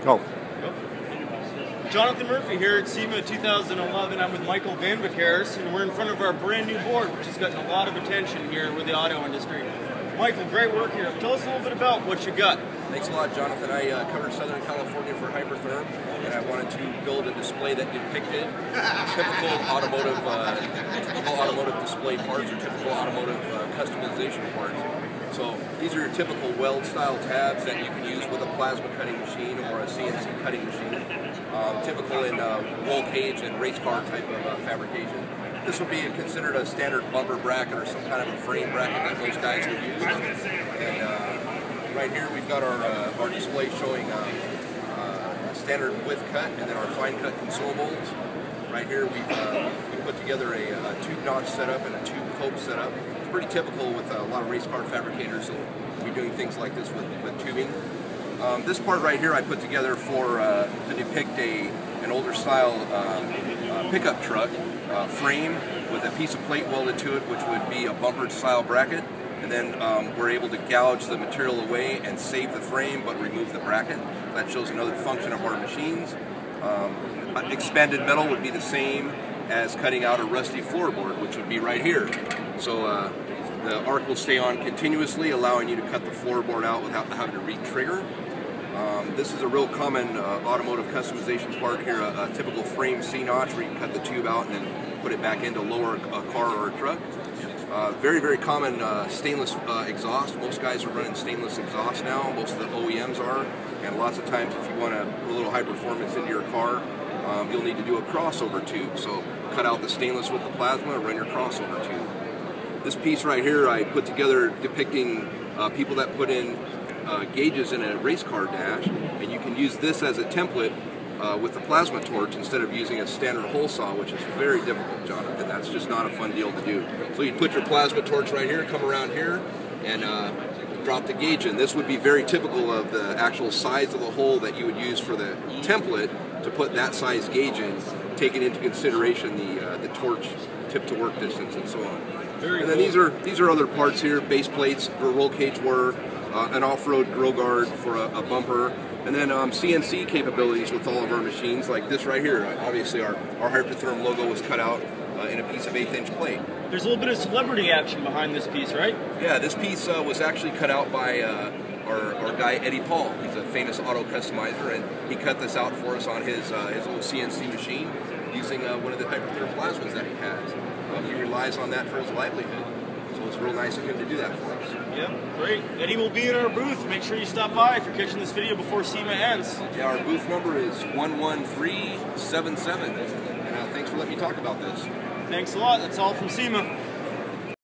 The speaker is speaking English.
Go. Jonathan Murphy here at SEMA 2011. I'm with Michael Van Vicaris, and we're in front of our brand new board, which has gotten a lot of attention here with the auto industry. Michael, great work here. Tell us a little bit about what you got. Thanks a lot, Jonathan. I covered Southern California for Hypertherm, and I wanted to build a display that depicted typical automotive display parts or typical automotive customization parts. So these are your typical weld-style tabs that you can use with a plasma cutting machine or a CNC cutting machine. Typical in roll cage and race car type of fabrication. This would be considered a standard bumper bracket or some kind of a frame bracket that most guys would use. And right here we've got our display showing standard width cut and then our fine cut consumables. Right here we put together a tube notch setup and a tube cope setup. It's pretty typical with a lot of race car fabricators, so we'll be doing things like this with tubing. This part right here I put together to depict an older style pickup truck frame with a piece of plate welded to it, which would be a bumpered style bracket, and then we're able to gouge the material away and save the frame but remove the bracket. That shows another function of our machines. Expanded metal would be the same as cutting out a rusty floorboard, which would be right here. So the arc will stay on continuously, allowing you to cut the floorboard out without having to re-trigger. This is a real common automotive customization part here, a typical frame C-notch where you can cut the tube out and then put it back in to lower a car or a truck. Very, very common stainless exhaust. Most guys are running stainless exhaust now, most of the OEMs are, and lots of times if you want to put a little high performance into your car, you'll need to do a crossover tube. So cut out the stainless with the plasma, run your crossover tube. This piece right here I put together depicting people that put in gauges in a race car dash, and you can use this as a template with the plasma torch instead of using a standard hole saw, which is very difficult, Jonathan. That's just not a fun deal to do. So you put your plasma torch right here, come around here, and drop the gauge in. This would be very typical of the actual size of the hole that you would use for the template to put that size gauge in, taking into consideration the torch tip to work distance and so on. And then these are other parts here, base plates for roll cage work, an off-road grill guard for a bumper, and then CNC capabilities with all of our machines, like this right here. Obviously our Hypertherm logo was cut out in a piece of 1/8" plate. There's a little bit of celebrity action behind this piece, right? Yeah, this piece was actually cut out by our guy Eddie Paul. He's a famous auto customizer, and he cut this out for us on his little CNC machine using one of the Hypertherm plasmas that he has. He relies on that for his livelihood. So it's real nice of him to do that for us. Yeah, great. Eddie will be in our booth. Make sure you stop by if you're catching this video before SEMA ends. Yeah, our booth number is 11377. And thanks for letting me talk about this. Thanks a lot. That's all from SEMA.